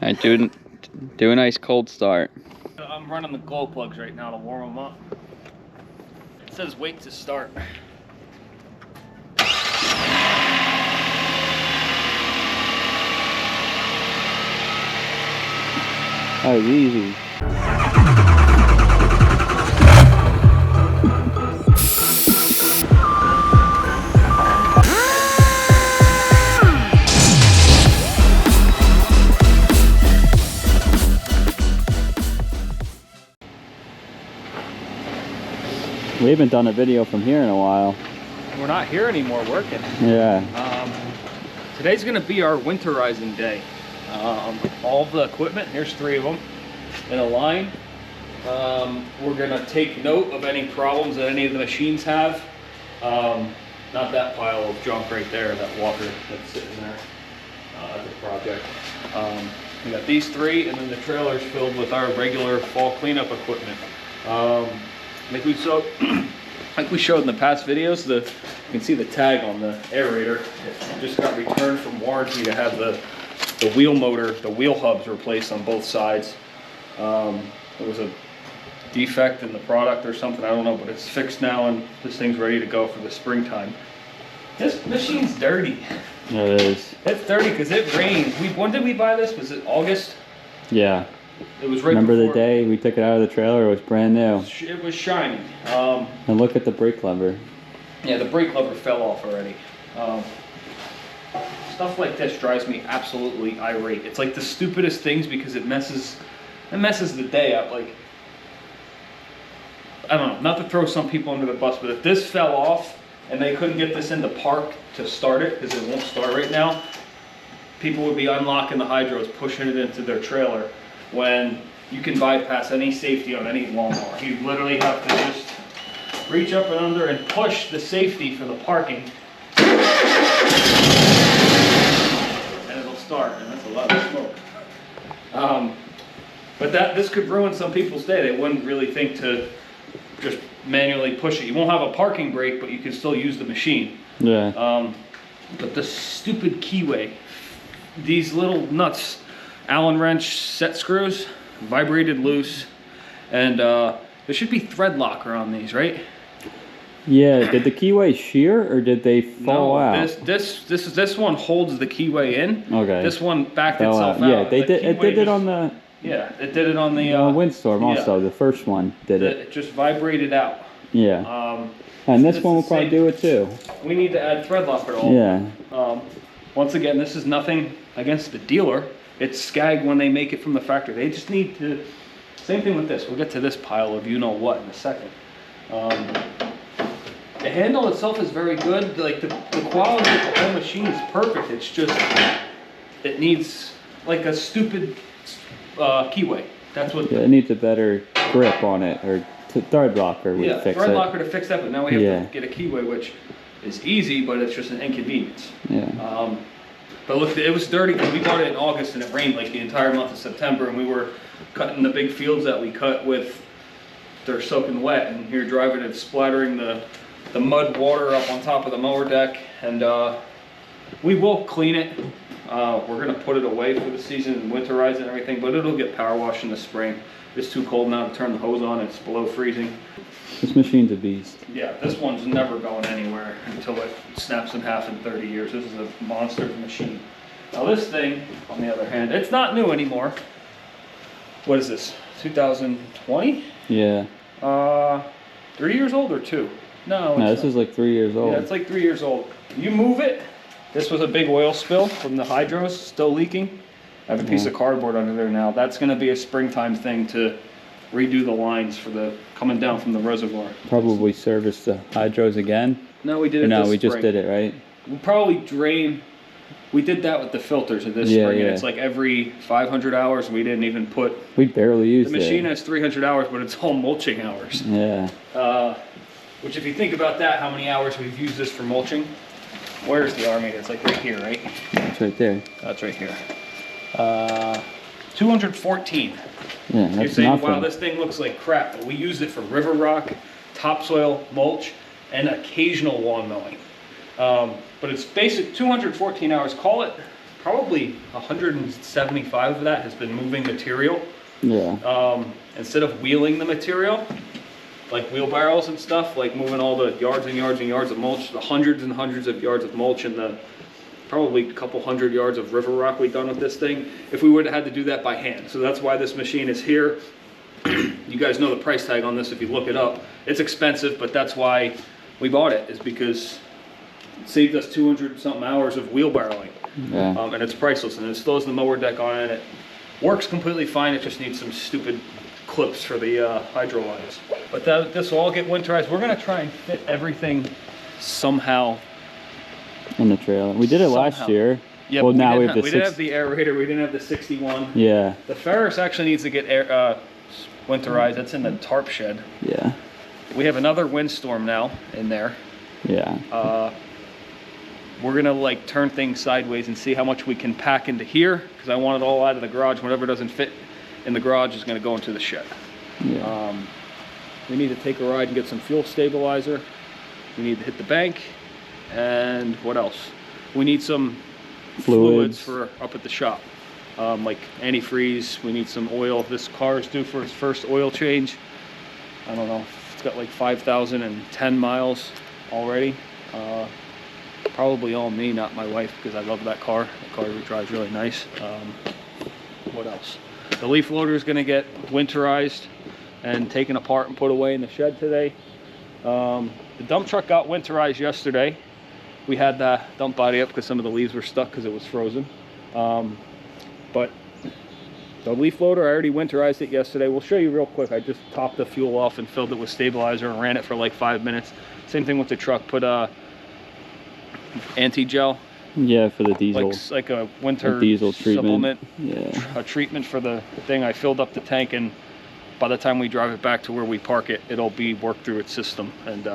Alright, do a nice cold start. I'm running the glow plugs right now to warm them up. It says wait to start. Oh, easy. We haven't done a video from here in a while. We're not here anymore working. Yeah. Today's gonna be our winterizing day. All the equipment, here's 3 of them in a line. We're gonna take note of any problems that any of the machines have. Not that pile of junk right there, that walker that's sitting there as a project. We got these 3, and then the trailer's filled with our regular fall cleanup equipment. Like we showed in the past videos, you can see the tag on the aerator. It just got returned from warranty to have the wheel motor, the wheel hubs replaced on both sides. There was a defect in the product or something, I don't know, but it's fixed now and this thing's ready to go for the springtime. This machine's dirty. It is. It's dirty because it rained. When did we buy this? Was it August? Yeah. It was right Remember before. the day we took it out of the trailer? It was brand new. It was shiny. And look at the brake lever. Yeah, the brake lever fell off already. Stuff like this drives me absolutely irate. It's like the stupidest things because it messes the day up. Like, I don't know, not to throw some people under the bus, but if this fell off and they couldn't get this into park to start it, because it won't start right now, people would be unlocking the hydros, pushing it into their trailer, when you can bypass any safety on any lawnmower. You literally have to just reach up and under and push the safety for the parking, and it'll start, and that's a lot of smoke. But this could ruin some people's day. They wouldn't really think to just manually push it. You won't have a parking brake, but you can still use the machine. Yeah. But the stupid keyway, these little nuts, Allen wrench set screws, vibrated loose, and there should be thread locker on these, right? Yeah. Did the keyway shear or did they fall out? This one holds the keyway in. Okay. This one backed itself out. Yeah, they did. It did it on the. Yeah, it did it on the windstorm. Also, the first one did it. It just vibrated out. Yeah. And this one will probably do it too. We need to add thread locker to all. Yeah. Once again, this is nothing against the dealer. It's SCAG when they make it from the factory. They just need to. Same thing with this. We'll get to this pile of you know what in a second. The handle itself is very good. Like the quality of the whole machine is perfect. It's just it needs like a stupid keyway. That's what. Yeah, it needs a better grip on it, or thread locker would fix it. Yeah, thread locker to fix that. But now we have to get a keyway, which is easy, but it's just an inconvenience. Yeah. But look, it was dirty because we bought it in August and it rained like the entire month of September, and we were cutting the big fields that we cut with. They're soaking wet, and here driving it, splattering the mud water up on top of the mower deck, and we will clean it. We're gonna put it away for the season and winterize it and everything, but it'll get power washed in the spring. It's too cold now to turn the hose on. It's below freezing. This machine's a beast. Yeah, this one's never going anywhere until it snaps in half in 30 years. This is a monster machine. Now this thing, on the other hand, it's not new anymore. What is this, 2020? Yeah. 3 years old or 2? No, this is like 3 years old. Yeah, it's like 3 years old. You move it. This was a big oil spill from the hydros, still leaking. I have a piece of cardboard under there now. That's going to be a springtime thing to redo the lines for the coming down from the reservoir. Probably service the hydros again. No, we did it No, this we spring. just did it, right? We'll probably drain. We did that with the filters of this spring, and it's like every 500 hours. We didn't even put. We barely used it. The machine has 300 hours, but it's all mulching hours. Yeah. Which, if you think about that, how many hours we've used this for mulching? Where's the R meter? It's like right here, right? It's right there. That's right here. 214. Yeah, that's You're saying, nothing. wow, this thing looks like crap, but we used it for river rock, topsoil, mulch, and occasional lawn mowing. But it's basic 214 hours. Call it probably 175 of that has been moving material. Yeah. Instead of wheeling the material, like wheelbarrows and stuff, like moving all the yards and yards and yards of mulch, the hundreds and hundreds of yards of mulch, and the probably a couple hundred yards of river rock we've done with this thing, if we would have had to do that by hand. So that's why this machine is here. You guys know the price tag on this if you look it up. It's expensive, but that's why we bought it, is because it saved us 200 something hours of wheelbarrowing. Yeah. And it's priceless, and it still has the mower deck on it. It works completely fine. It just needs some stupid clips for the hydro lines. But this will all get winterized. We're gonna try and fit everything somehow In the trailer. We did it last year. Yeah, well, now we didn't have the aerator. We didn't have the 61. Yeah. The Ferris actually needs to get winterized. That's in the tarp shed. Yeah. We have another windstorm now in there. Yeah. We're gonna like turn things sideways and see how much we can pack into here, because I want it all out of the garage. Whatever doesn't fit in the garage is gonna go into the shed. Yeah. We need to take a ride and get some fuel stabilizer. We need to hit the bank. And what else? We need some fluids for up at the shop, like antifreeze. We need some oil. This car is due for its first oil change. I don't know, it's got like 5,010 miles already. Probably all me, not my wife, because I love that car. The car drives really nice. What else? The leaf loader is going to get winterized and taken apart and put away in the shed today. The dump truck got winterized yesterday. We had the dump body up because some of the leaves were stuck because it was frozen. But the leaf loader, I already winterized it yesterday. We'll show you real quick. I just topped the fuel off and filled it with stabilizer and ran it for like 5 minutes. Same thing with the truck. Put anti-gel. Yeah, for the diesel. Like a winter diesel supplement. Yeah. A treatment for the thing. I filled up the tank, and by the time we drive it back to where we park it, it'll be worked through its system and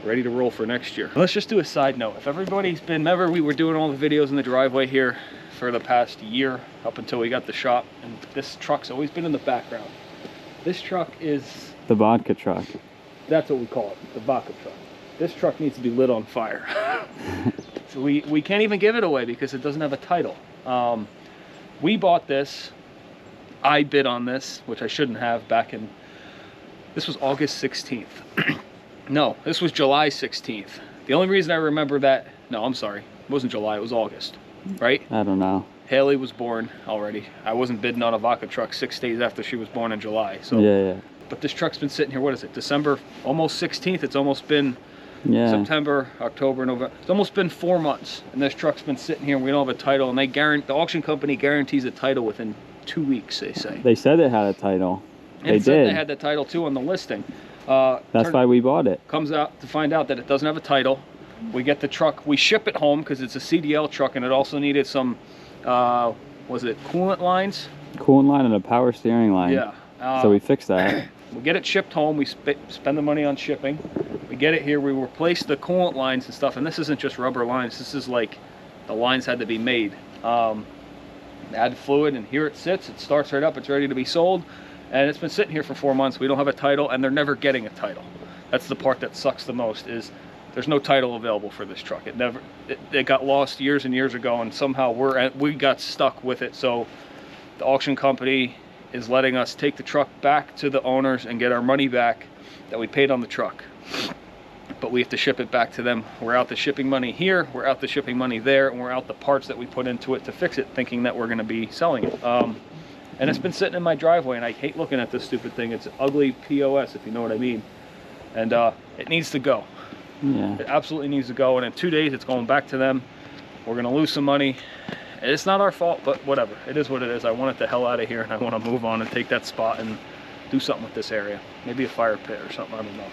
ready to roll for next year. Let's just do a side note. If everybody's been, remember we were doing all the videos in the driveway here for the past year up until we got the shop, and this truck's always been in the background. This truck is the vodka truck. That's what we call it, the vodka truck. This truck needs to be lit on fire. So we can't even give it away because it doesn't have a title. We bought this. I bid on this, which I shouldn't have, back in, this was August 16th. No, this was July 16th. The only reason I remember that, no, I'm sorry, it wasn't July, it was August, right? I don't know. Haley was born already. I wasn't bidding on a vodka truck 6 days after she was born in July. So yeah. But this truck's been sitting here, what is it, December, almost 16th? It's almost been September, October, November. It's almost been 4 months, and this truck's been sitting here, and we don't have a title, and the auction company guarantees a title within 2 weeks, they say. They said it had a title. And it said they had the title too on the listing. That's why we bought it. Comes out to find out that it doesn't have a title. We get the truck, we ship it home because it's a CDL truck, and it also needed some, was it coolant lines? Coolant line and a power steering line. Yeah. So we fixed that. We get it shipped home. We spend the money on shipping. We get it here. We replace the coolant lines and stuff. And this isn't just rubber lines. This is like the lines had to be made. Add fluid, and here it sits. It starts right up. It's ready to be sold. And it's been sitting here for 4 months. We don't have a title, and they're never getting a title. That's the part that sucks the most, is there's no title available for this truck. It got lost years and years ago, and somehow we got stuck with it. So the auction company is letting us take the truck back to the owners and get our money back that we paid on the truck. But we have to ship it back to them. We're out the shipping money here, we're out the shipping money there, and we're out the parts that we put into it to fix it, thinking that we're gonna be selling it. And it's been sitting in my driveway, and I hate looking at this stupid thing. It's ugly POS, if you know what I mean. And it needs to go. Yeah. It absolutely needs to go, and in 2 days it's going back to them. We're gonna lose some money. It's not our fault, but whatever. It is what it is. I want it the hell out of here, and I want to move on and take that spot and do something with this area. Maybe a fire pit or something, I don't know.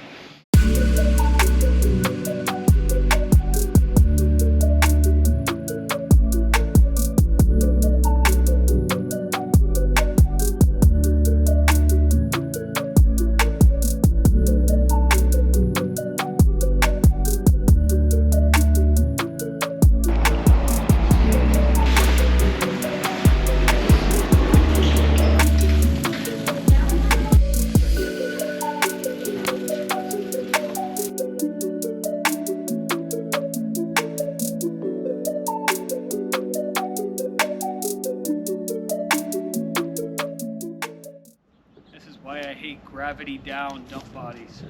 hate gravity down dump bodies.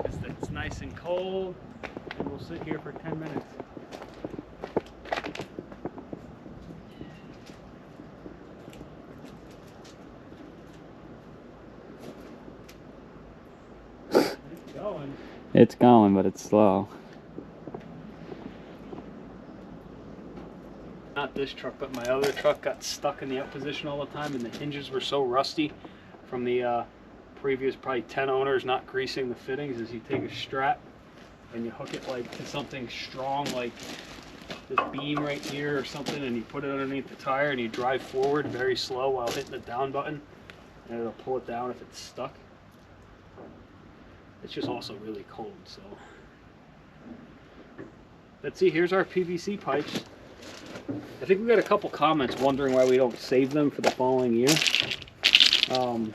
It's nice and cold, and we'll sit here for 10 minutes. It's going. It's going, but it's slow. Not this truck, but my other truck got stuck in the up position all the time, and the hinges were so rusty from the previous probably 10 owners not greasing the fittings. Is you take a strap and you hook it like to something strong, like this beam right here or something, and you put it underneath the tire and you drive forward very slow while hitting the down button, and it'll pull it down if it's stuck. It's just also really cold, so let's see. Here's our PVC pipes. I think we got a couple comments wondering why we don't save them for the following year.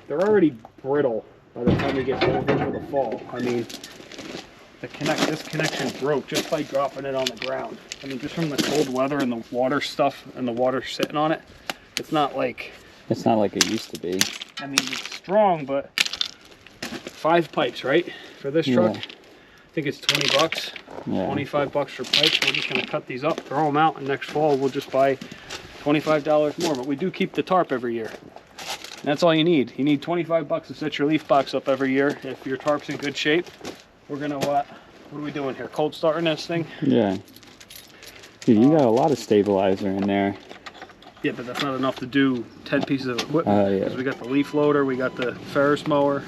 They're already brittle by the time we get over for the fall. I mean, this connection broke just by dropping it on the ground. I mean, just from the cold weather and the water stuff and the water sitting on it, it's not like it used to be. I mean, it's strong, but 5 pipes, right, for this truck? Yeah. I think it's 20 bucks. Yeah. 25 bucks for pipes. We're just gonna cut these up, throw them out, and next fall we'll just buy $25 more. But we do keep the tarp every year. And that's all you need. You need 25 bucks to set your leaf box up every year. If your tarp's in good shape, we're gonna what are we doing here? Cold starting this thing? Yeah. Dude, you got a lot of stabilizer in there. Yeah, but that's not enough to do 10 pieces of equipment. Yeah. Because we got the leaf loader, we got the Ferris mower,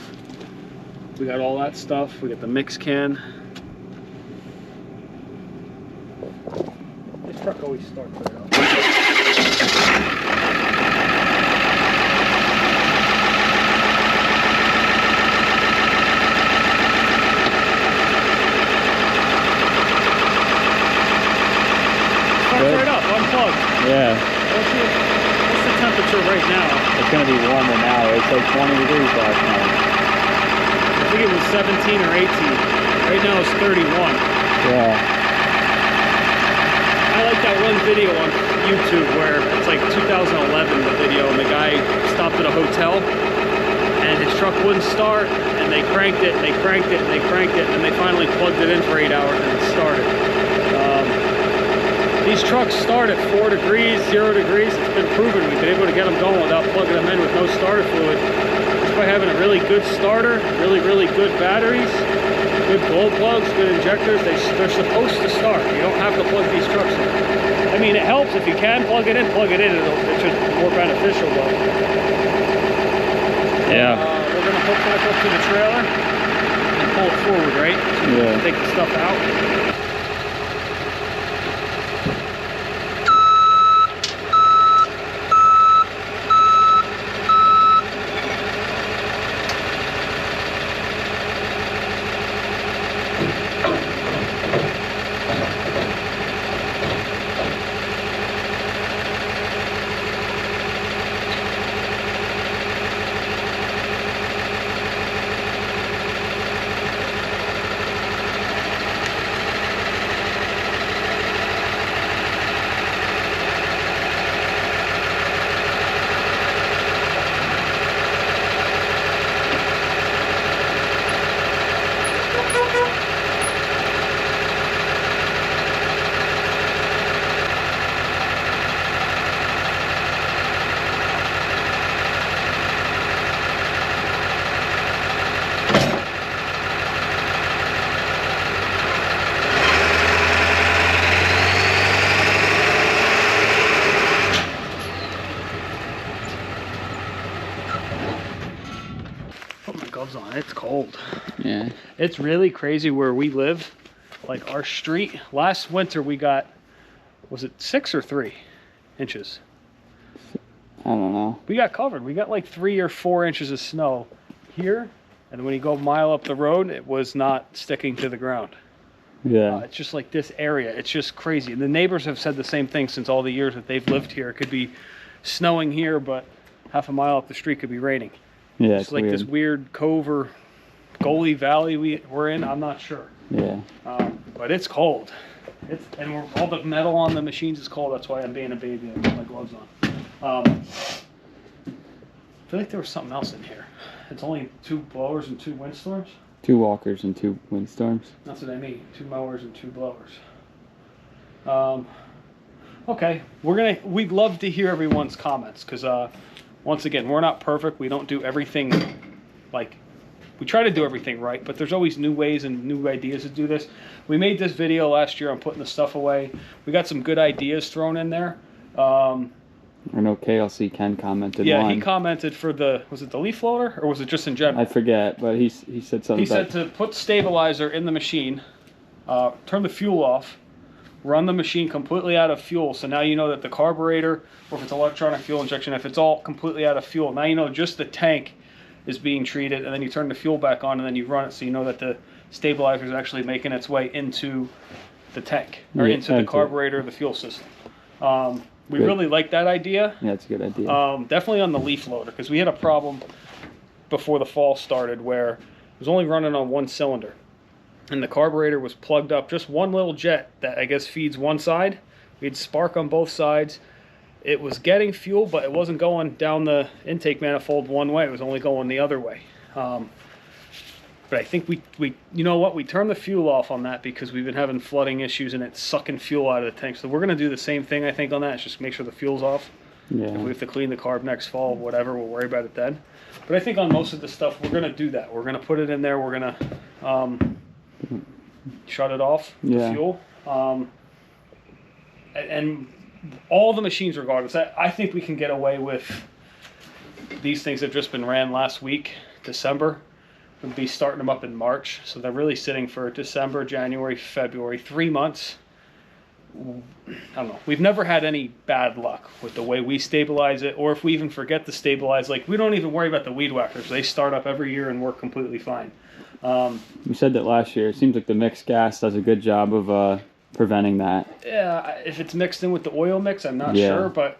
we got all that stuff. We got the mix can. This truck always starts right up. Starts right up, unplugged. Yeah. What's the temperature right now? It's gonna be warmer now. It's like 20 degrees last night. I think it was 17 or 18. Right now it's 31. Yeah. I like that one video on YouTube where it's like 2011, the video, and the guy stopped at a hotel and his truck wouldn't start, and they cranked it and they cranked it and they cranked it, and they finally plugged it in for 8 hours and it started. These trucks start at 4 degrees, 0 degrees. It's been proven we've been able to get them going without plugging them in with no starter fluid. Just by having a really good starter, really good batteries, good glow plugs, good injectors. They're supposed to start. You don't have to plug these trucks in. I mean, it helps if you can plug it in. It's just more beneficial, but Yeah. we're gonna hook back up to the trailer and pull it forward, right? So we can take the stuff out. On. It's cold. Yeah. It's really crazy where we live. Like our street, last winter we got, was it 6 or 3 inches? I don't know. We got covered. We got like 3 or 4 inches of snow here, and when you go a mile up the road, it was not sticking to the ground. Yeah. It's just like this area. It's just crazy. And the neighbors have said the same thing since all the years that they've lived here. It could be snowing here, but half a mile up the street could be raining. Yeah, it's like weird. This weird cove or gully valley we're in. I'm not sure. Yeah. But it's cold. All the metal on the machines is cold. That's why I'm being a baby and put my gloves on. I feel like there was something else in here. It's only 2 blowers and 2 windstorms? 2 walkers and 2 windstorms. That's what I mean. 2 mowers and 2 blowers. Okay, we'd love to hear everyone's comments, because once again, we're not perfect. We don't do everything like, we try to do everything right, but there's always new ways and new ideas to do this. We made this video last year on putting the stuff away. We got some good ideas thrown in there. I know KLC Ken commented. Yeah, he commented for was it the leaf loader, or was it just in general? I forget, but he said something. He said to put stabilizer in the machine, turn the fuel off, run the machine completely out of fuel. So now you know that the carburetor, or if it's electronic fuel injection, if it's all completely out of fuel, now you know just the tank is being treated, and then you turn the fuel back on, and then you run it, so you know that the stabilizer is actually making its way into the tank, or into the carburetor, the fuel system. We really like that idea. Yeah, it's a good idea. Definitely on the leaf loader, because we had a problem before the fall started where it was only running on 1 cylinder. And the carburetor was plugged up, just one little jet that I guess feeds one side. We had spark on both sides. It was getting fuel, but it wasn't going down the intake manifold one way. It was only going the other way. But I think we you know what, we turned the fuel off on that because we've been having flooding issues and it's sucking fuel out of the tank. So we're going to do the same thing, I think, on that. It's just make sure the fuel's off. Yeah. If we have to clean the carb next fall, whatever, we'll worry about it then. But I think on most of the stuff, we're going to do that. We're going to put it in there. We're going to shut it off, the fuel. And all the machines regardless, I think we can get away with these things that have just been ran last week, December. We'll be starting them up in March. So they're really sitting for December, January, February, 3 months. I don't know. We've never had any bad luck with the way we stabilize it, or if we even forget to stabilize, like we don't even worry about the weed whackers. They start up every year and work completely fine. We said that last year. It seems like the mixed gas does a good job of preventing that. Yeah, if it's mixed in with the oil mix, I'm not sure, but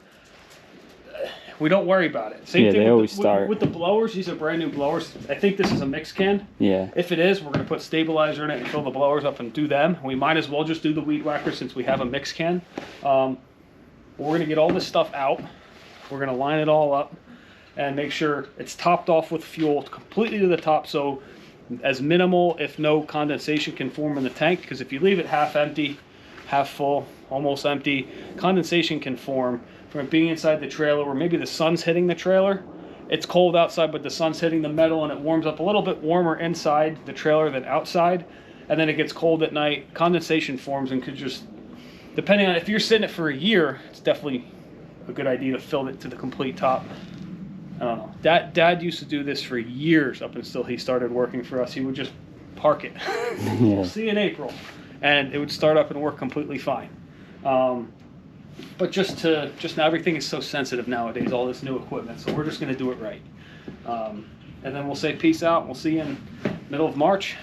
we don't worry about it. Same thing they always start. With the blowers. These are brand new blowers. I think this is a mix can. Yeah. If it is, we're going to put stabilizer in it and fill the blowers up and do them. We might as well just do the weed whacker since we have a mix can. We're going to get all this stuff out. We're going to line it all up and make sure it's topped off with fuel completely to the top, so as minimal, if no, condensation can form in the tank. Because if you leave it half empty, half full, almost empty, condensation can form from it being inside the trailer, or maybe the sun's hitting the trailer. It's cold outside, but the sun's hitting the metal and it warms up a little bit warmer inside the trailer than outside. And then it gets cold at night. Condensation forms and could just, depending on if you're sitting it for a year, it's definitely a good idea to fill it to the complete top. I don't know. Dad used to do this for years up until he started working for us. He would just park it. We'll see you in April. And it would start up and work completely fine. But just now, everything is so sensitive nowadays, all this new equipment. So we're just going to do it right. And then we'll say peace out. We'll see you in middle of March,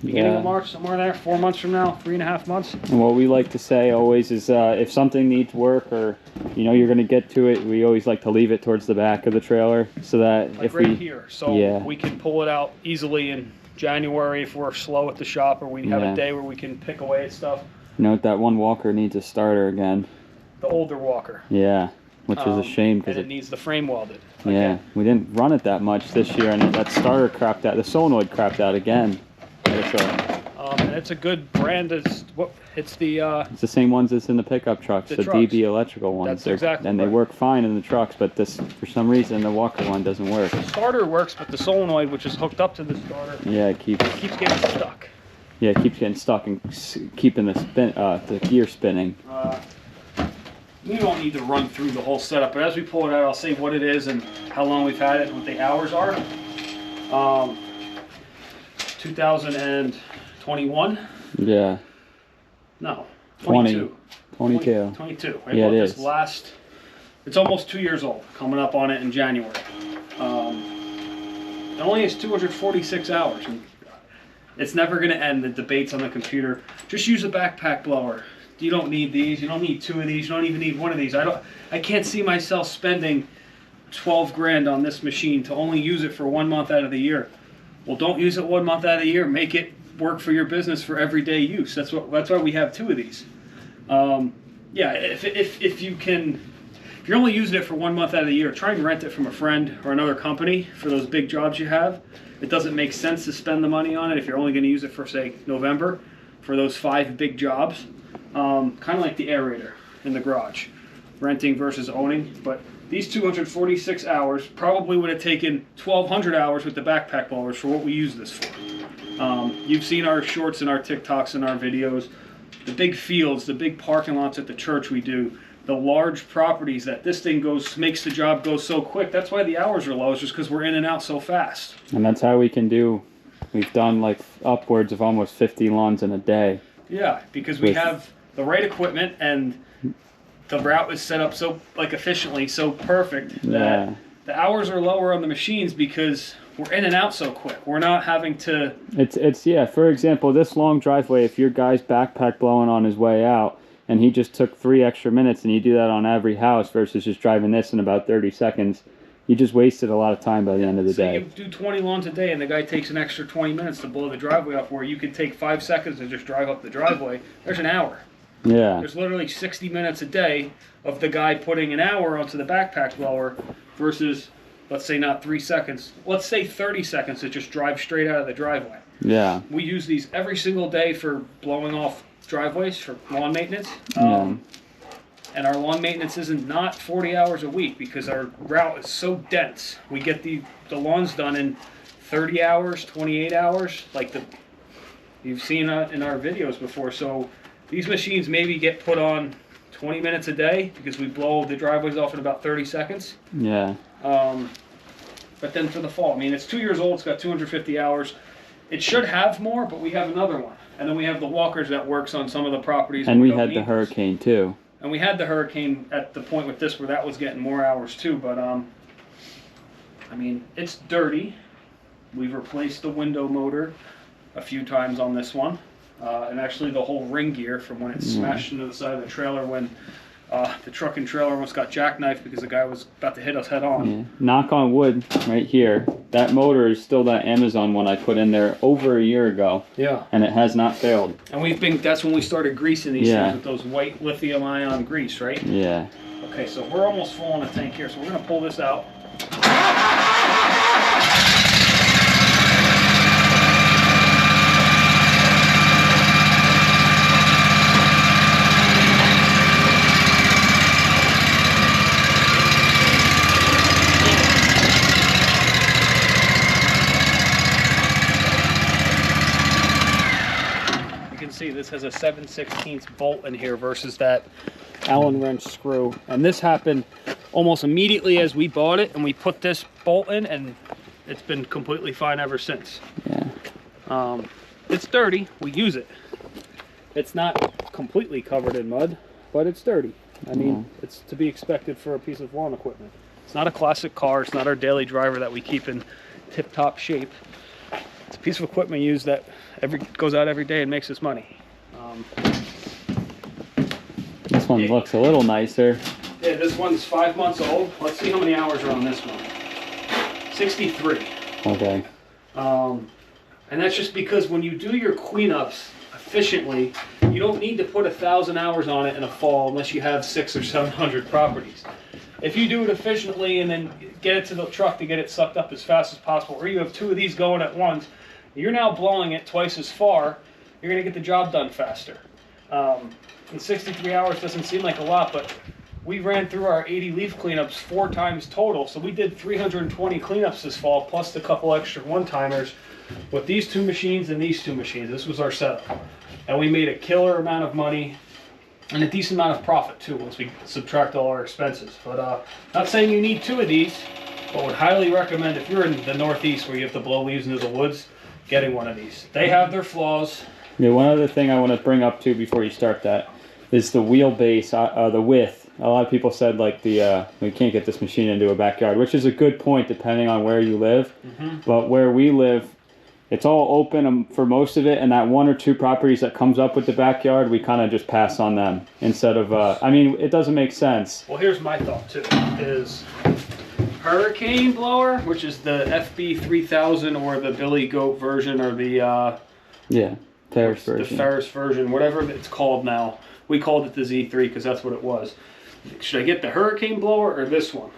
beginning of March, somewhere there, 4 months from now, 3.5 months. And what we like to say always is if something needs work, or you know you're going to get to it, we always like to leave it towards the back of the trailer so that like if right here, so we can pull it out easily in January if we're slow at the shop, or we have a day where we can pick away at stuff. Note that one walker needs a starter again. The older walker. Yeah, which is a shame because it needs the frame welded. Yeah, we didn't run it that much this year, and that starter crapped out. The solenoid crapped out again. And it's a good brand. It's the same ones that's in the pickup trucks, the DB electrical ones. That's exactly. And they work fine in the trucks, but this, for some reason, the walker one doesn't work. The starter works, but the solenoid, which is hooked up to the starter, it keeps getting stuck. Yeah, it keeps getting stuck and keeping the gear spinning. We don't need to run through the whole setup, but as we pull it out, I'll say what it is and how long we've had it and what the hours are. 2021? Yeah. No, 22. 22. 22. Yeah, it is. It's almost 2 years old, coming up on it in January. It only has 246 hours. And it's never going to end, the debates on the computer. Just use a backpack blower. You don't need these. You don't need 2 of these. You don't even need 1 of these. I can't see myself spending 12 grand on this machine to only use it for 1 month out of the year. Well, don't use it 1 month out of the year. Make it work for your business for everyday use. That's why we have 2 of these. Yeah, if you can, if you're only using it for 1 month out of the year, try and rent it from a friend or another company for those big jobs you have. It doesn't make sense to spend the money on it if you're only going to use it for, say, November for those 5 big jobs. Kind of like the aerator in the garage, renting versus owning. But these 246 hours probably would have taken 1,200 hours with the backpack blowers for what we use this for. You've seen our shorts and our TikToks and our videos. The big fields, the big parking lots at the church we do, the large properties that this thing makes the job go so quick. That's why the hours are low, is just because we're in and out so fast. And that's how we've done like upwards of almost 50 lawns in a day. Yeah, because we have the right equipment and the route is set up so efficiently, so perfect that the hours are lower on the machines because we're in and out so quick. We're not having to... It's yeah, for example, this long driveway, if your guy's backpack blowing on his way out and he just took 3 extra minutes and you do that on every house versus just driving this in about 30 seconds, you just wasted a lot of time by the end of the day. You do 20 lawns a day and the guy takes an extra 20 minutes to blow the driveway off, where you could take 5 seconds to just drive up the driveway. There's an hour. Yeah. There's literally 60 minutes a day of the guy putting an hour onto the backpack blower versus... let's say not 3 seconds, let's say 30 seconds to just drive straight out of the driveway. Yeah. We use these every single day for blowing off driveways for lawn maintenance. And our lawn maintenance isn't not 40 hours a week because our route is so dense. We get the lawns done in 30 hours, 28 hours, like you've seen in our videos before. So these machines maybe get put on 20 minutes a day because we blow the driveways off in about 30 seconds. Yeah. But then for the fall, I mean, it's 2 years old, it's got 250 hours. It should have more, but we have another one. And then we have the walkers that works on some of the properties. And we had the hurricane too. And we had the hurricane at the point with this where that was getting more hours too. But, I mean, it's dirty. We've replaced the window motor a few times on this one. And actually the whole ring gear from when it smashed into the side of the trailer when the truck and trailer almost got jackknifed because the guy was about to hit us head on. Yeah. Knock on wood, right here. That motor is still that Amazon one I put in there over a year ago. Yeah. And it has not failed. And that's when we started greasing these things with those white lithium ion grease, right? Yeah. Okay, so we're almost full on the tank here, so we're going to pull this out. See, this has a 7/16 bolt in here versus that Allen wrench screw, and this happened almost immediately as we bought it, and we put this bolt in, and it's been completely fine ever since. Yeah. It's dirty. We use it. It's not completely covered in mud, but it's dirty. I mean, it's to be expected for a piece of lawn equipment. It's not a classic car. It's not our daily driver that we keep in tip-top shape. It's a piece of equipment used that goes out every day and makes us money. This one looks a little nicer. Yeah, this one's 5 months old. Let's see how many hours are on this one. 63. Okay. And that's just because when you do your cleanups efficiently, you don't need to put 1,000 hours on it in a fall unless you have 600 or 700 properties. If you do it efficiently and then get it to the truck to get it sucked up as fast as possible, or you have 2 of these going at once, you're now blowing it twice as far, you're going to get the job done faster. And 63 hours doesn't seem like a lot, but we ran through our 80 leaf cleanups 4 times total, so we did 320 cleanups this fall, plus the couple extra one-timers with these 2 machines and these 2 machines. This was our setup. And we made a killer amount of money and a decent amount of profit too once we subtract all our expenses. But not saying you need 2 of these, but would highly recommend if you're in the Northeast where you have to blow leaves into the woods, getting one of these. They have their flaws. Yeah, one other thing I want to bring up too before you start that is the wheelbase, the width. A lot of people said like we can't get this machine into a backyard, which is a good point depending on where you live. But where we live, it's all open for most of it, and that 1 or 2 properties that comes up with the backyard, we kind of just pass on them instead of, I mean, it doesn't make sense. Well, here's my thought too, is hurricane blower, which is the FB 3000 or the Billy Goat version or the, Ferris version. The Ferris version, whatever it's called now. We called it the Z3 because that's what it was. should I get the hurricane blower or this one?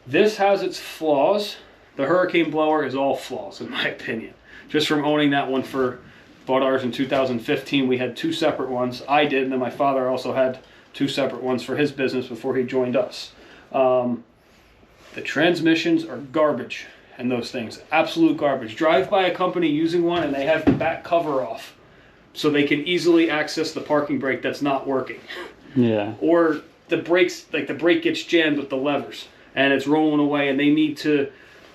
This has its flaws. The hurricane blower is all flaws, in my opinion. Just from owning that one bought ours in 2015. We had 2 separate ones. I did, and then my father also had 2 separate ones for his business before he joined us. The transmissions are garbage, and those things, absolute garbage. Drive by a company using one, and they have the back cover off, so they can easily access the parking brake that's not working. Yeah. Or the brakes, like the brake gets jammed with the levers, and it's rolling away, and they need to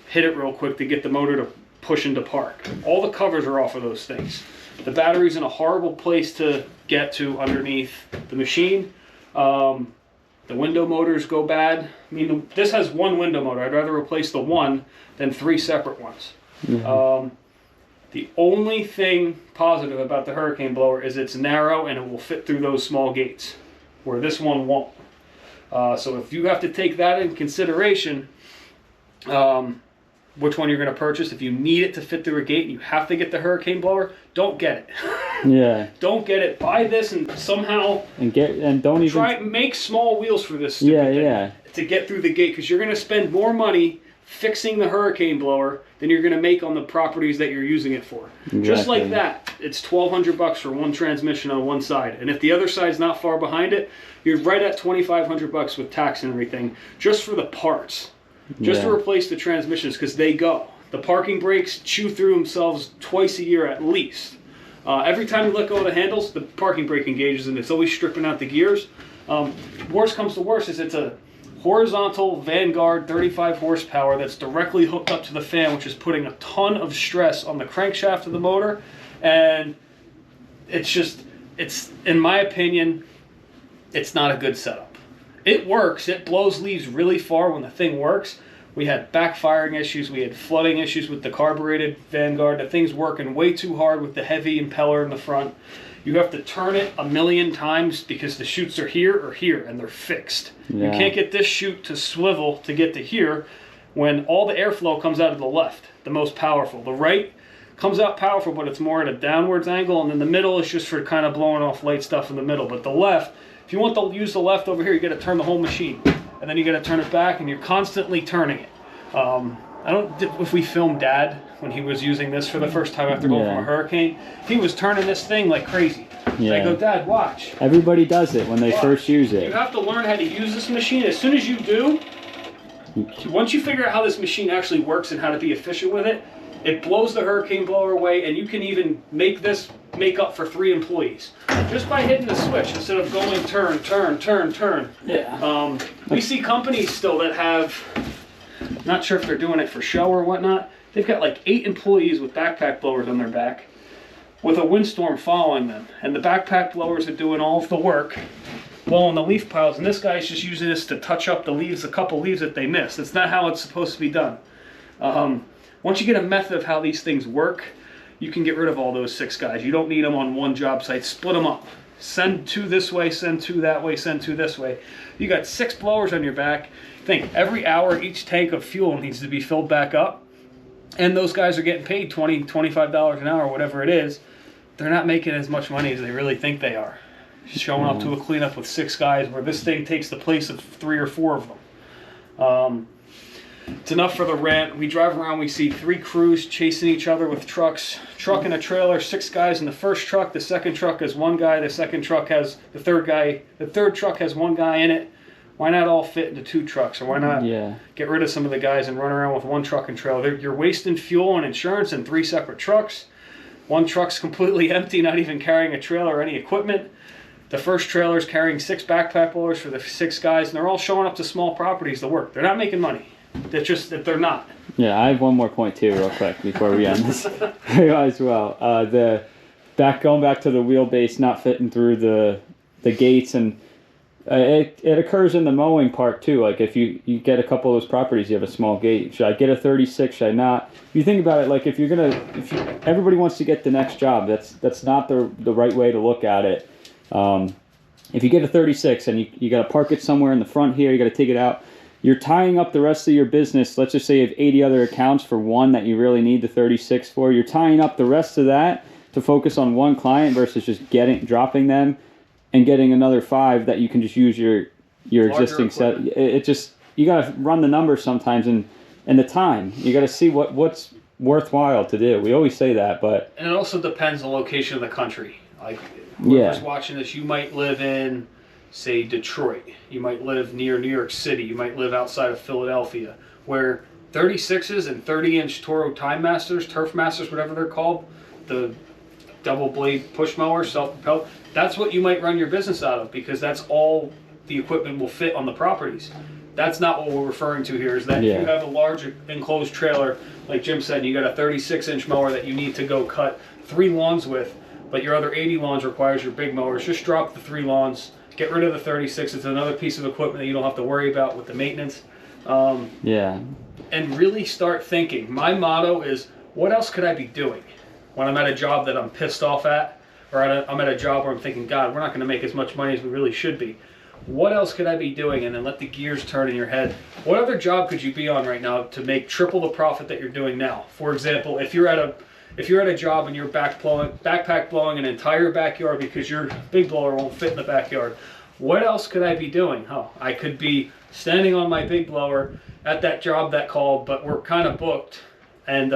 hit it real quick to get the motor to push into park. All the covers are off of those things. The battery's in a horrible place to get to underneath the machine. The window motors go bad. I mean, this has 1 window motor. I'd rather replace the one than 3 separate ones. Mm-hmm. The only thing positive about the hurricane blower is it's narrow and it will fit through those small gates, where this one won't. So if you have to take that in consideration, which one you're going to purchase, if you need it to fit through a gate and you have to get the hurricane blower, don't get it. Yeah. Don't get it. Buy this and somehow don't even make small wheels for this stupid thing to get through the gate, because you're going to spend more money fixing the hurricane blower than you're going to make on the properties that you're using it for. Exactly. Just like that, it's $1,200 for one transmission on one side, and if the other side's not far behind it, you're right at $2,500 with tax and everything just for the parts. Just to replace the transmissions, because they go. The parking brakes chew through themselves twice a year at least. Every time you let go of the handles, the parking brake engages and it's always stripping out the gears. Worst comes to worst is it's a horizontal Vanguard 35 horsepower that's directly hooked up to the fan, which is putting a ton of stress on the crankshaft of the motor. And it's in my opinion, it's not a good setup. It works. It blows leaves really far when the thing works. We had backfiring issues. We had flooding issues with the carbureted Vanguard. The thing's working way too hard with the heavy impeller in the front. You have to turn it 1,000,000 times because the chutes are here or here, and they're fixed. Yeah. You can't get this chute to swivel to get to here when all the airflow comes out of the left, the most powerful. The right comes out powerful, but it's more at a downwards angle, and then the middle is just for kind of blowing off light stuff in the middle. But the left, if you want to use the left over here, you got to turn the whole machine, and then you got to turn it back, and you're constantly turning it. I don't know if we filmed Dad when he was using this for the first time after going from a hurricane. He was turning this thing like crazy. Yeah. I go, Dad, watch. Everybody does it when they first use it. You have to learn how to use this machine. As soon as you do, once you figure out how this machine actually works and how to be efficient with it, it blows the hurricane blower away, and you can even make up for 3 employees just by hitting the switch instead of going turn, turn, turn, turn. Yeah. We see companies still that have, not sure if they're doing it for show or whatnot, they've got like 8 employees with backpack blowers on their back with a windstorm following them, and the backpack blowers are doing all of the work blowing the leaf piles, and this guy's just using this to touch up the leaves, a couple leaves that they missed. It's not how it's supposed to be done. Once you get a method of how these things work, you can get rid of all those 6 guys. You don't need them on one job site. Split them up. Send 2 this way, send 2 that way, send 2 this way. You got 6 blowers on your back. Think, every hour each tank of fuel needs to be filled back up. And those guys are getting paid $20, $25 an hour, whatever it is. They're not making as much money as they really think they are. Showing up to a cleanup with 6 guys where this thing takes the place of 3 or 4 of them. It's enough for the rent. We drive around, we see 3 crews chasing each other with trucks. Truck and a trailer, 6 guys in the first truck. The second truck has 1 guy. The second truck has the third guy. The third truck has 1 guy in it. Why not all fit into 2 trucks? Or why not get rid of some of the guys and run around with 1 truck and trailer? You're wasting fuel and insurance in 3 separate trucks. 1 truck's completely empty, not even carrying a trailer or any equipment. The first trailer's carrying 6 backpack blowers for the 6 guys, and they're all showing up to small properties to work. They're not making money. They're not. Yeah, I have one more point too, real quick, before we end this. As well, going back to the wheelbase not fitting through the gates, and it occurs in the mowing part too. Like if you get a couple of those properties, you have a small gate. Should I get a 36? Should I not? If you think about it, like everybody wants to get the next job. That's not the right way to look at it. If you get a 36 and you got to park it somewhere in the front here, you got to take it out. You're tying up the rest of your business. Let's just say you have 80 other accounts for one that you really need the 36 for. You're tying up the rest of that to focus on one client versus just dropping them and getting another 5 that you can just use your your Larger existing set. equipment. It just, you got to run the numbers sometimes, and the time. You got to see what's worthwhile to do. We always say that, but And it also depends on the location of the country. Like, whoever's watching this, you might live in, say, Detroit. You might live near New York City. You might live outside of Philadelphia, where 36s and 30-inch Toro Time Masters, Turf Masters, whatever they're called, the double blade push mower, self-propelled, that's what you might run your business out of, because that's all the equipment will fit on the properties. That's not what we're referring to here, is that if you have a large enclosed trailer, like Jim said, you got a 36-inch mower that you need to go cut 3 lawns with, but your other 80 lawns requires your big mowers. Just drop the 3 lawns, get rid of the 36. It's another piece of equipment that you don't have to worry about with the maintenance. And really start thinking. My motto is, what else could I be doing when I'm at a job that I'm pissed off at, or I'm at a job where I'm thinking, God, we're not going to make as much money as we really should be. What else could I be doing? And then let the gears turn in your head. What other job could you be on right now to make triple the profit that you're doing now? For example, if you're at a job and you're backpack blowing an entire backyard because your big blower won't fit in the backyard, what else could I be doing? Oh, I could be standing on my big blower at that job that called, but we're kind of booked, and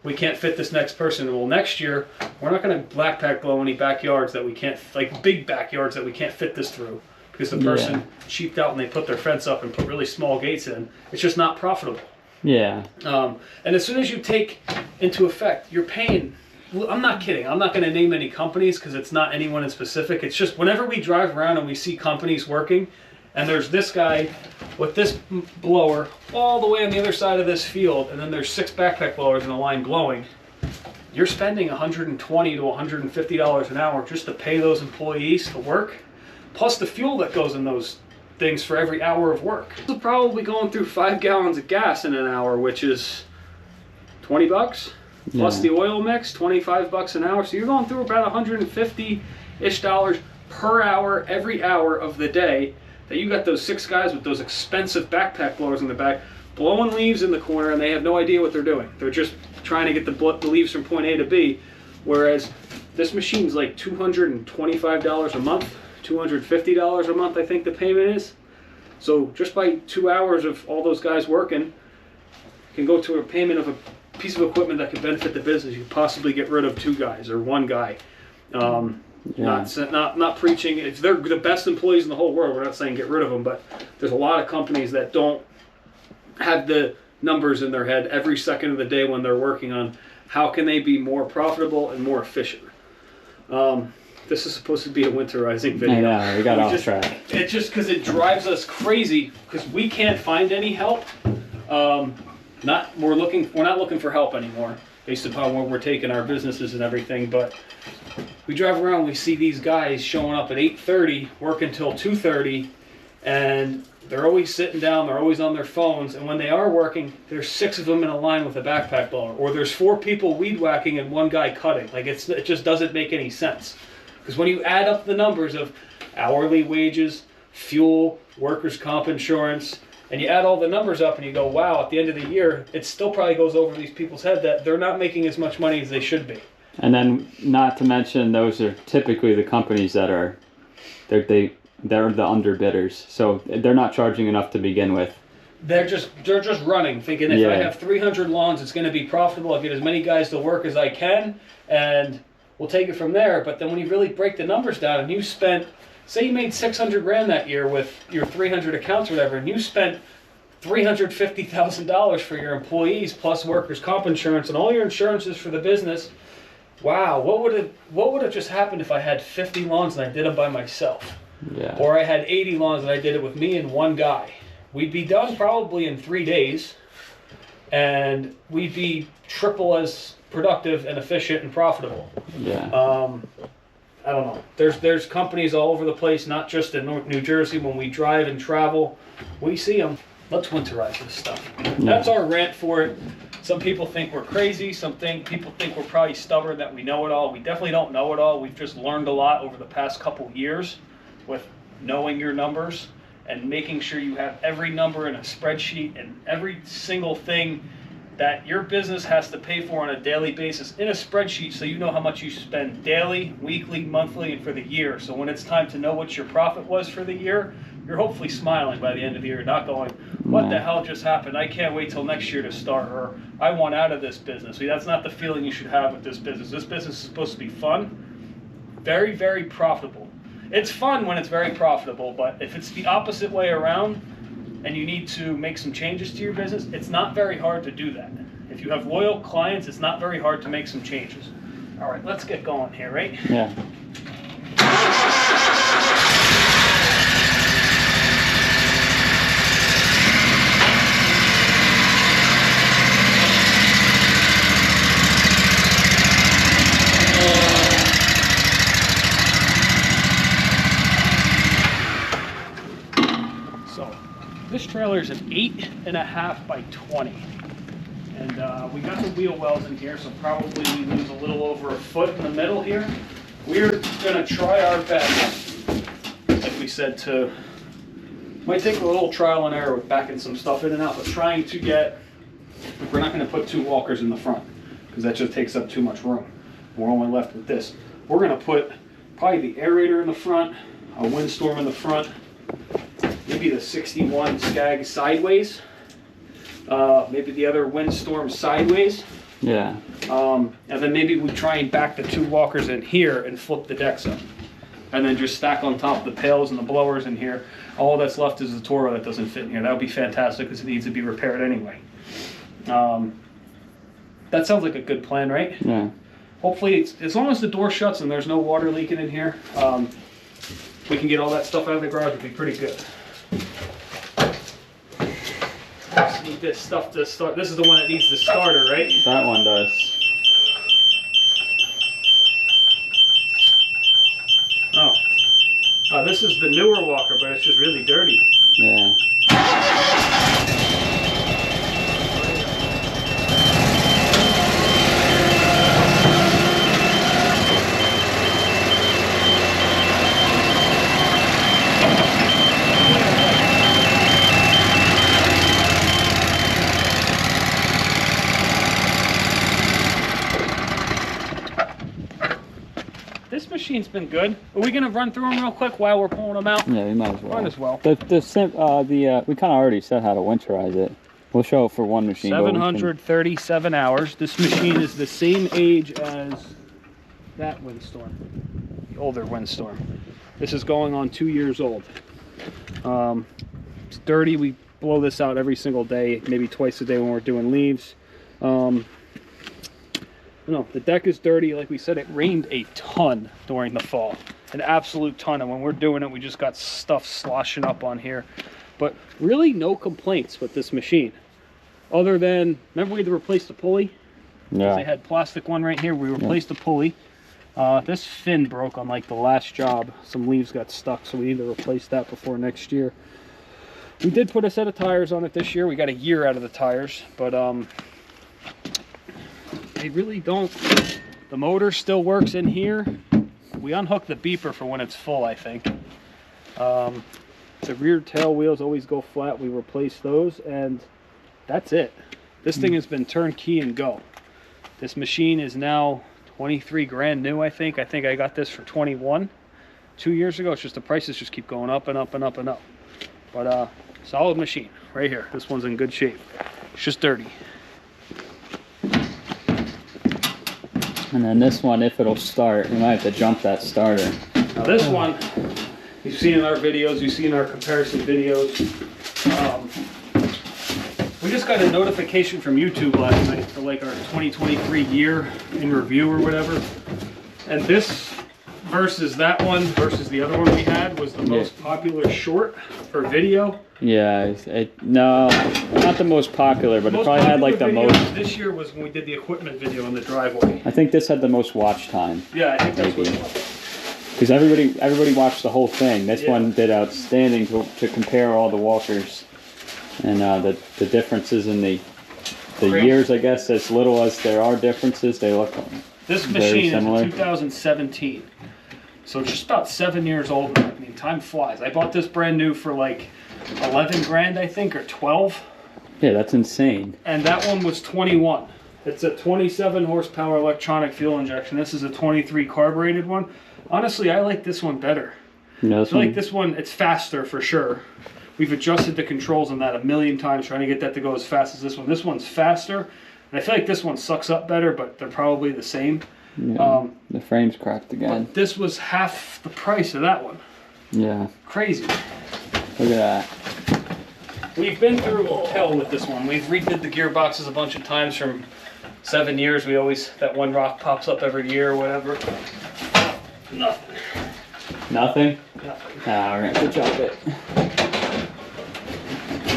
we can't fit this next person. Well, next year, we're not going to backpack blow any backyards that we can't, like big backyards that we can't fit this through, because the person cheaped out and they put their fence up and put really small gates in. It's just not profitable. Yeah. And as soon as you take into effect, you're paying. I'm not kidding. I'm not going to name any companies because it's not anyone in specific. It's just whenever we drive around and we see companies working, and there's this guy with this blower all the way on the other side of this field, and then there's 6 backpack blowers in a line blowing, you're spending $120 to $150 an hour just to pay those employees to work, plus the fuel that goes in those things for every hour of work. You're probably going through 5 gallons of gas in an hour, which is 20 bucks. Plus the oil mix, 25 bucks an hour. So you're going through about $150-ish per hour, every hour of the day, that you got those 6 guys with those expensive backpack blowers in the back, blowing leaves in the corner, and they have no idea what they're doing. They're just trying to get the leaves from point A to B, whereas this machine's like $225 a month, $250 a month, I think the payment is. So just by 2 hours of all those guys working, can go to a payment of a piece of equipment that could benefit the business. You could possibly get rid of 2 guys or 1 guy. Not preaching. If they're the best employees in the whole world, we're not saying get rid of them, but there's a lot of companies that don't have the numbers in their head every second of the day when they're working on how can they be more profitable and more efficient. This is supposed to be a winterizing video. I know, we got off track. It's just because it drives us crazy because we can't find any help. We're not looking for help anymore based upon where we're taking our businesses and everything, but we drive around, we see these guys showing up at 8:30, working till 2:30, and they're always sitting down, they're always on their phones, and when they are working, there's 6 of them in a line with a backpack blower, or there's 4 people weed whacking and 1 guy cutting. Like, it just doesn't make any sense. Because when you add up the numbers of hourly wages, fuel, workers' comp insurance, and you add all the numbers up and you go, wow, at the end of the year, it still probably goes over these people's head that they're not making as much money as they should be. And then, not to mention, those are typically the companies that they're the underbidders. So they're not charging enough to begin with. They're just running, thinking if I have 300 lawns, it's going to be profitable. I'll get as many guys to work as I can, and we'll take it from there. But then when you really break the numbers down, and you spent, say you made 600 grand that year with your 300 accounts or whatever, and you spent $350,000 for your employees plus workers' comp insurance and all your insurances for the business. Wow, what would have just happened if I had 50 lawns and I did them by myself? Yeah. Or I had 80 lawns and I did it with me and 1 guy. We'd be done probably in 3 days, and we'd be triple as productive and efficient and profitable. Yeah. I don't know. There's companies all over the place, not just in New Jersey. When we drive and travel, we see them. Let's winterize this stuff. That's our rant for it. Some people think we're crazy. People think we're probably stubborn, that we know it all. We definitely don't know it all. We've just learned a lot over the past couple years with knowing your numbers and making sure you have every number in a spreadsheet and every single thing that your business has to pay for on a daily basis in a spreadsheet, so you know how much you spend daily, weekly, monthly, and for the year. So when it's time to know what your profit was for the year, you're hopefully smiling by the end of the year, not going, what the hell just happened? I can't wait till next year to start, or I want out of this business. See, that's not the feeling you should have with this business. This business is supposed to be fun, very, very profitable. It's fun when it's very profitable, but if it's the opposite way around and you need to make some changes to your business, it's not very hard to do that. If you have loyal clients, it's not very hard to make some changes. All right, let's get going here, right? Yeah. So, this trailer is an 8.5 by 20. And we got the wheel wells in here, so probably we lose a little over a foot in the middle here. We're gonna try our best, like we said, to, might take a little trial and error with backing some stuff in and out, but trying to get, we're not gonna put 2 walkers in the front, because that just takes up too much room. We're only left with this. We're gonna put probably the aerator in the front, a windstorm in the front, maybe the 61 Skag sideways. Maybe the other windstorm sideways. Yeah. And then maybe we try and back the 2 walkers in here and flip the decks up. And then just stack on top the pails and the blowers in here. All that's left is the Toro that doesn't fit in here. That would be fantastic because it needs to be repaired anyway. That sounds like a good plan, right? Yeah. Hopefully, as long as the door shuts and there's no water leaking in here, we can get all that stuff out of the garage. It'd be pretty good. Just need this stuff to start. This is the one that needs the starter, right? That one does. Oh, this is the newer walker, but it's just really dirty. Yeah. This machine's been good. Are we gonna run through them real quick while we're pulling them out? Yeah, we might as well. Might as well. We kind of already said how to winterize it. We'll show it for one machine. 737 hours. This machine is the same age as that windstorm, the older windstorm. This is going on 2 years old. It's dirty. We blow this out every single day, maybe twice a day when we're doing leaves. No, the deck is dirty. Like we said, it rained a ton during the fall, an absolute ton. And when we're doing it, we just got stuff sloshing up on here. But really no complaints with this machine. Other than, remember we had to replace the pulley? Yeah. They had plastic one right here. We replaced the pulley. This fin broke on like the last job. Some leaves got stuck, so we need to replace that before next year. We did put a set of tires on it this year. We got a year out of the tires, but they really don't. The motor still works in here. We unhook the beeper for when it's full, I think. The rear tail wheels always go flat. We replace those, and that's it. This thing has been turnkey and go. This machine is now 23 grand new, I think. I think I got this for 21 2 years ago. It's just the prices just keep going up and up and up and up. But solid machine right here. This one's in good shape. It's just dirty. And then this one, if it'll start, we might have to jump that starter. Now this one, you've seen in our videos, you've seen our comparison videos. We just got a notification from YouTube last night for like our 2023 year in review or whatever. And this versus that one versus the other one we had was the most popular short for video. Yeah, no, not the most popular, but it probably had like the most. This year was when we did the equipment video in the driveway. I think this had the most watch time. Yeah, I think that's what it was. Because everybody watched the whole thing. This one did outstanding to compare all the walkers and the differences in the years. I guess as little as there are differences, they look this very machine similar. is 2017, so it's just about 7 years old. I mean, time flies. I bought this brand new for like 11 grand, I think, or 12. Yeah, that's insane. And that one was 21. It's a 27 horsepower electronic fuel injection. This is a 23 carbureted one. Honestly, I like this one better. Yeah, I feel like this one, it's faster for sure. We've adjusted the controls on that a million times, trying to get that to go as fast as this one. This one's faster, and I feel like this one sucks up better, but they're probably the same. Yeah, the frame's cracked again. But this was half the price of that one. Yeah. Crazy. Look at that. We've been through hell with this one. We've redid the gearboxes a bunch of times from 7 years. We always, that one rock pops up every year or whatever. Nothing. Nothing? Nothing. Ah, we're gonna have to chop it.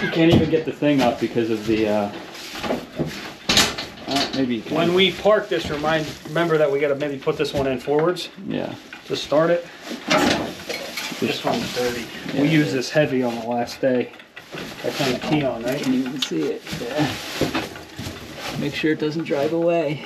You can't even get the thing up because of the, maybe you can. When we park this, remember that we gotta maybe put this one in forwards. Yeah. To start it. This one's dirty. Yeah, we use this heavy on the last day. I kind of key on, right? You can even see it. Yeah. Make sure it doesn't drive away.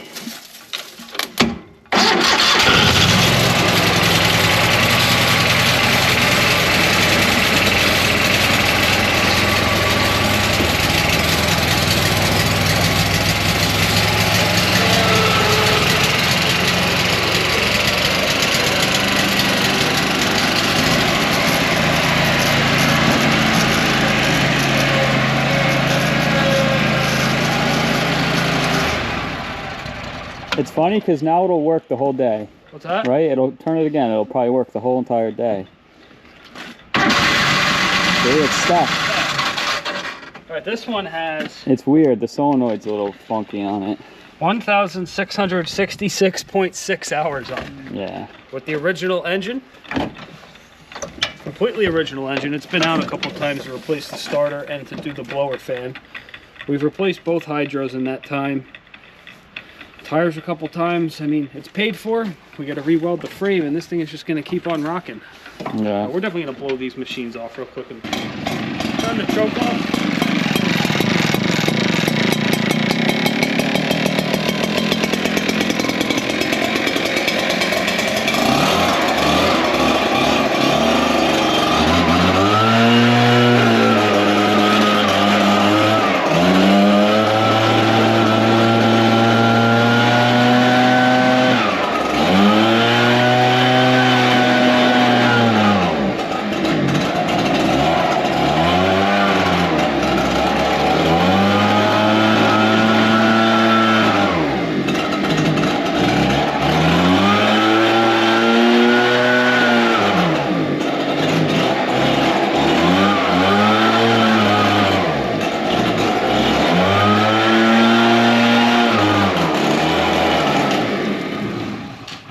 It's funny because now it'll work the whole day. What's that? Right? It'll turn it again. It'll probably work the whole entire day. See, it's stuck. Alright, this one has... It's weird. The solenoid's a little funky on it. 1,666.6 hours on it. Yeah. With the original engine. Completely original engine. It's been out a couple times to replace the starter and to do the blower fan. We've replaced both hydros in that time. Tires a couple times. I mean, it's paid for. We got to re-weld the frame, and this thing is just going to keep on rocking. Yeah. We're definitely going to blow these machines off real quick and turn the choke off.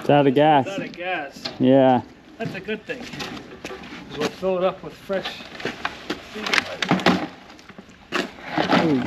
It's out of gas. It's out of gas. Yeah. That's a good thing. 'Cause we'll fill it up with fresh. Ooh.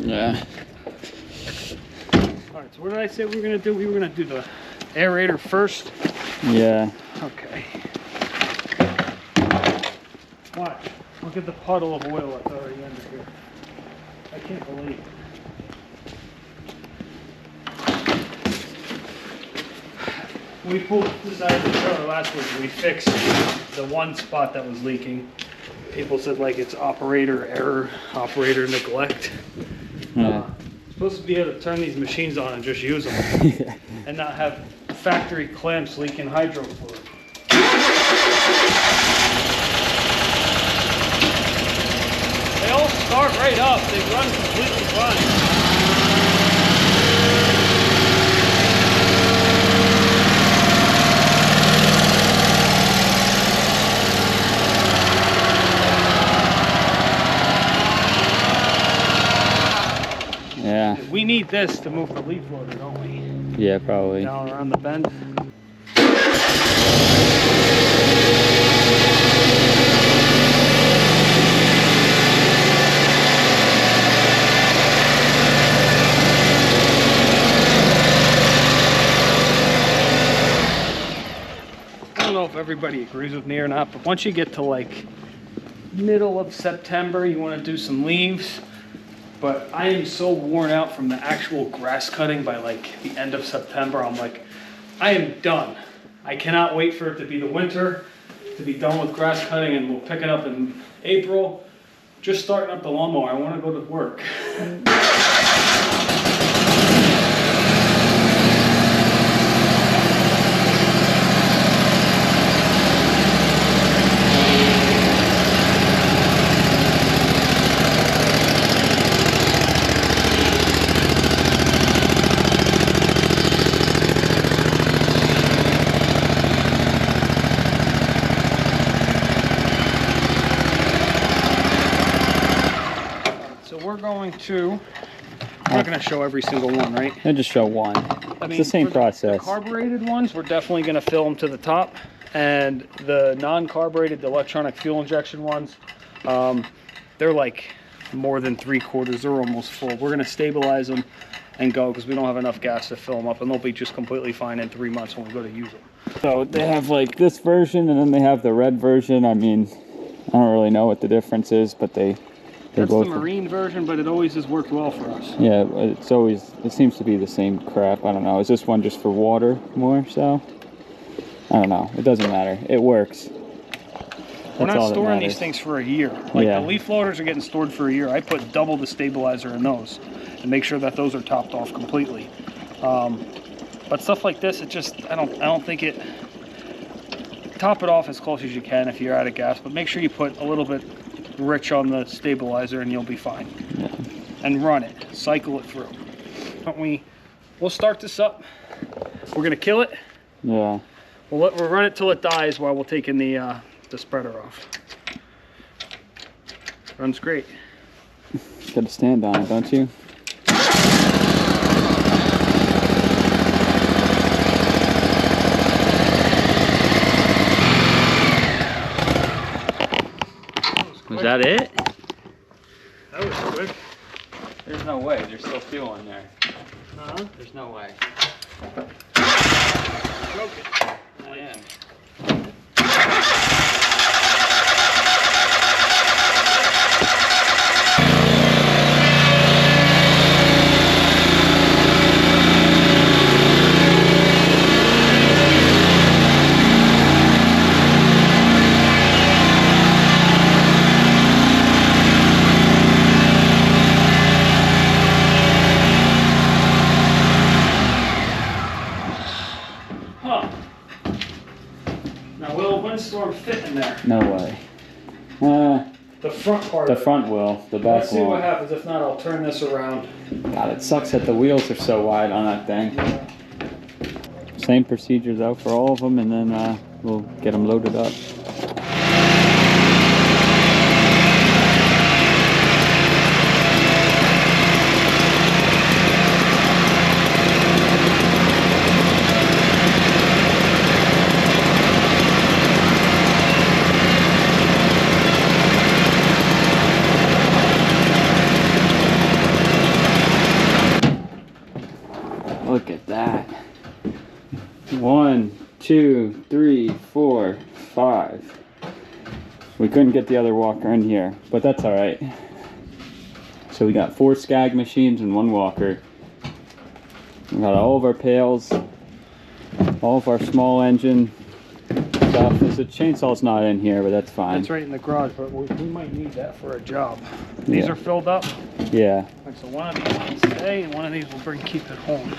Yeah. Alright, so what did I say we were going to do? We were going to do the aerator first. Yeah. Okay. Watch. Look at the puddle of oil that's already under here. I can't believe it. We pulled this out of the trailer last week. We fixed the one spot that was leaking. People said like it's operator error, operator neglect. Yeah. Supposed to be able to turn these machines on and just use them Yeah. and not have factory clamps leaking hydro fluid. They all start right up. They run completely fine. Yeah. We need this to move the leaf loader, don't we? Yeah, probably. Down around the bend. everybody agrees with me or not, but once you get to like middle of September, you want to do some leaves. But I am so worn out from the actual grass cutting by like the end of September. I'm like, I am done. I cannot wait for it to be the winter, to be done with grass cutting, and we'll pick it up in April. Just starting up the lawnmower. I want to go to work. We're not going to show every single one, right? I'll just show one. It's the same process. The carbureted ones, we're definitely going to fill them to the top. And the non-carbureted, the electronic fuel injection ones, they're like more than 3/4. They're almost full. We're going to stabilize them and go because we don't have enough gas to fill them up. And they'll be just completely fine in 3 months when we go to use them. So they have like this version, and then they have the red version. I mean, I don't really know what the difference is, but that's the marine version, but it always has worked well for us. Yeah, it seems to be the same crap. I don't know. Is this one just for water more so? I don't know. It doesn't matter. It works. We're not storing these things for a year. Like the leaf loaders are getting stored for a year. I put double the stabilizer in those and make sure that those are topped off completely. But stuff like this, it just, I don't think it, top it off as close as you can if you're out of gas, but make sure you put a little bit rich on the stabilizer and you'll be fine. Yeah. And run it, cycle it through. We'll start this up. We're gonna kill it. Yeah. We'll run it till it dies while we're taking the spreader off. Runs great. Got to stand on it, don't you? Was that it? That was quick. There's no way. There's still fuel in there. Uh-huh. There's no way. Broke it. I am. Windstorm fit in there. No way. The front part. The front will. The back won't. Let's see what happens. If not, I'll turn this around. God, it sucks that the wheels are so wide on that thing. Yeah. Same procedures out for all of them, and then we'll get them loaded up. Look at that. 1, 2, 3, 4, 5. We couldn't get the other walker in here, but that's all right. So we got 4 Skag machines and 1 walker. We got all of our pails, all of our small engine stuff. The chainsaw's not in here, but that's fine. It's right in the garage, but we might need that for a job. These are filled up. Yeah. So one of these can stay, and one of these we'll keep at home.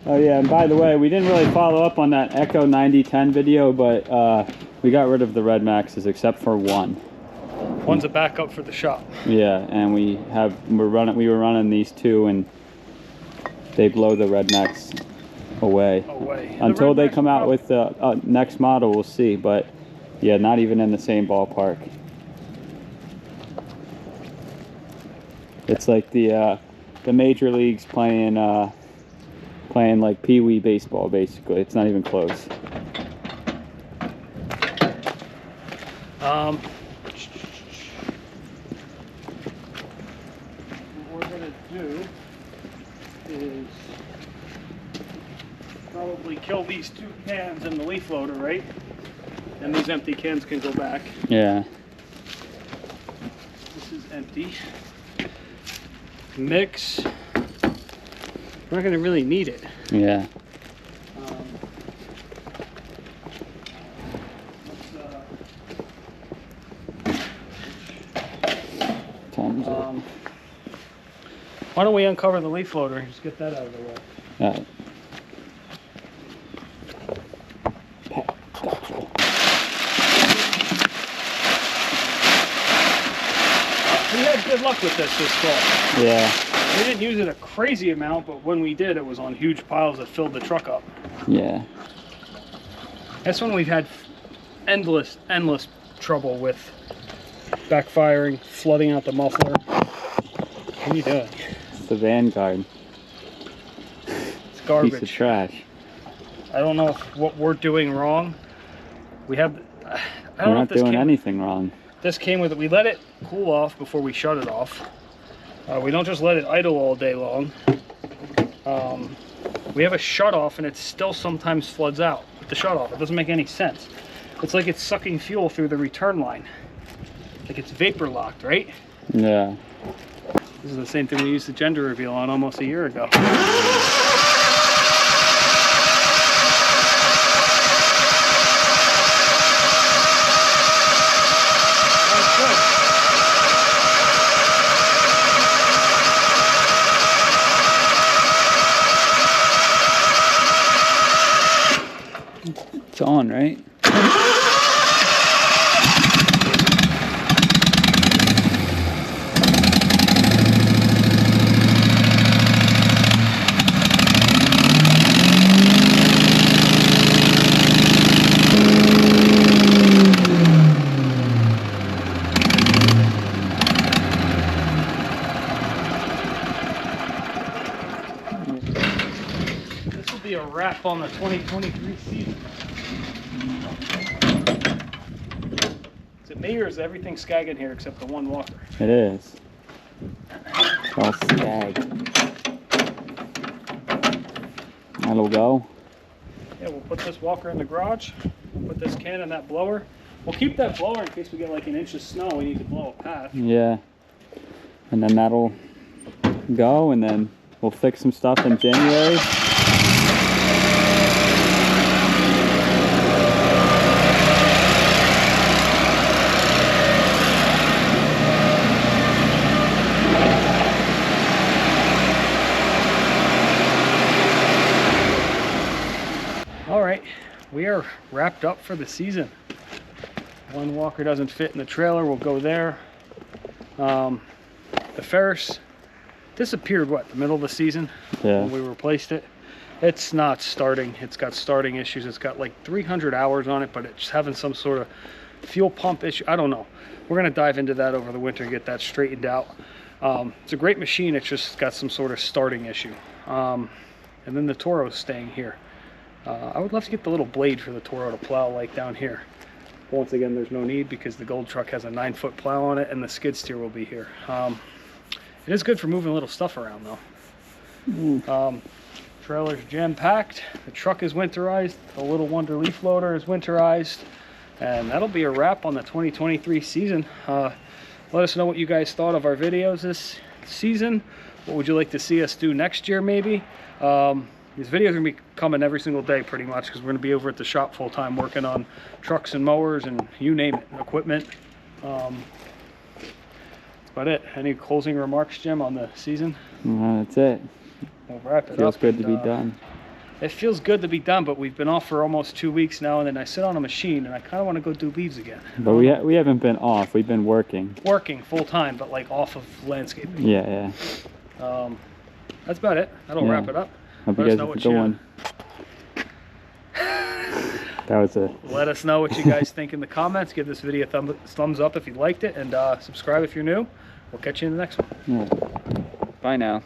Oh yeah, and by the way, we didn't really follow up on that Echo 9010 video, but we got rid of the Red Maxes except for one. One's a backup for the shop. Yeah, and we were running these 2, and they blow the Red Max away. Until they come out with the next model, we'll see. But yeah, not even in the same ballpark. It's like the major leagues playing like pee-wee baseball, basically. It's not even close. What we're gonna do is probably kill these 2 cans in the leaf loader, right? And these empty cans can go back. Yeah. This is empty. Mix. We're not going to really need it. Yeah. Why don't we uncover the leaf loader and just get that out of the way? All right. We had good luck with this fall. Yeah. We didn't use it a crazy amount, but when we did, it was on huge piles that filled the truck up. Yeah. That's when we've had endless trouble with backfiring, flooding out the muffler. What are you doing? It's the Vanguard. It's garbage. Piece of trash. I don't know what we're doing wrong. We have. I don't We're know not if this doing came, anything wrong. This came with it. We let it cool off before we shut it off. We don't just let it idle all day long. We have a shut off, and it still sometimes floods out with the shut off. It doesn't make any sense. It's like it's sucking fuel through the return line. Like it's vapor locked, right? Yeah. This is the same thing we used the gender reveal on almost a year ago. It's on, right? This will be a wrap on the 2023 season. Is it me or is everything skagging here except the one walker? It is. It's all skag. That'll go. Yeah, we'll put this walker in the garage. We'll put this can in that blower. We'll keep that blower in case we get like an inch of snow. We need to blow a path. Yeah. And then that'll go, and then we'll fix some stuff in January. All right, we are wrapped up for the season. One walker doesn't fit in the trailer, we'll go there. The Ferris disappeared, what, the middle of the season? Yeah. When we replaced it. It's not starting. It's got starting issues. It's got like 300 hours on it, but it's having some sort of fuel pump issue. I don't know. We're going to dive into that over the winter and get that straightened out. It's a great machine. It's just got some sort of starting issue. And then the Toro's staying here. I would love to get the little blade for the Toro to plow like down here. Once again, there's no need because the Gold truck has a 9-foot plow on it and the skid steer will be here. It is good for moving little stuff around though. Trailer's jam-packed. The truck is winterized. The Little Wonder leaf loader is winterized. And that'll be a wrap on the 2023 season. Let us know what you guys thought of our videos this season. What would you like to see us do next year maybe? These videos are going to be coming every single day pretty much because we're going to be over at the shop full time working on trucks and mowers and you name it, equipment. That's about it. Any closing remarks, Jim, on the season? That's it. We'll wrap it Feels up. good to be done. It feels good to be done, but we've been off for almost 2 weeks now, and then I sit on a machine and I kind of want to go do leaves again. But we haven't been off. We've been working. Working full time, but like off of landscaping. Yeah. That's about it. That'll wrap it up. Hope you guys have a good one. That was a... Let us know what you guys think in the comments. Give this video a thumbs up if you liked it, and subscribe if you're new. We'll catch you in the next one. Yeah. Bye now.